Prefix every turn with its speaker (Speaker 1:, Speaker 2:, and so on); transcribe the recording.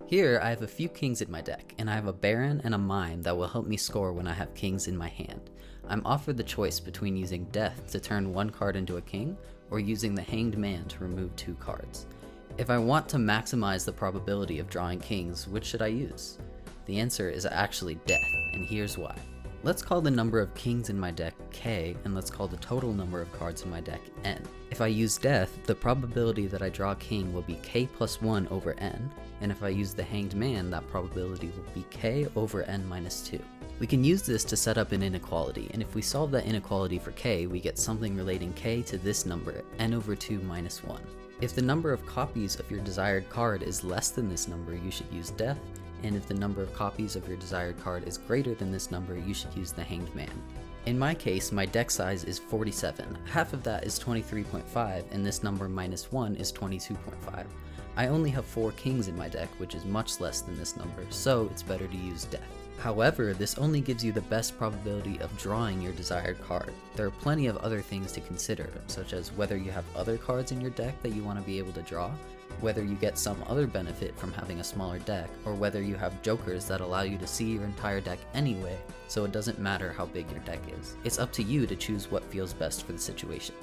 Speaker 1: Here I have a few kings in my deck, and I have a Baron and a Mine that will help me score when I have kings in my hand. I'm offered the choice between using Death to turn one card into a king, or using the Hanged Man to remove 2 cards. If I want to maximize the probability of drawing kings, which should I use? The answer is actually Death, and here's why. Let's call the number of kings in my deck K, and let's call the total number of cards in my deck N. If I use Death, the probability that I draw a king will be K plus 1 over N, and if I use the Hanged Man, that probability will be K over N minus 2. We can use this to set up an inequality, and if we solve that inequality for K, we get something relating K to this number, N over 2 minus 1. If the number of copies of your desired card is less than this number, you should use Death, and if the number of copies of your desired card is greater than this number, you should use the Hanged Man. In my case, my deck size is 47, half of that is 23.5, and this number minus 1 is 22.5. I only have 4 kings in my deck, which is much less than this number, so it's better to use Death. However, this only gives you the best probability of drawing your desired card. There are plenty of other things to consider, such as whether you have other cards in your deck that you want to be able to draw, whether you get some other benefit from having a smaller deck, or whether you have jokers that allow you to see your entire deck anyway, so it doesn't matter how big your deck is. It's up to you to choose what feels best for the situation.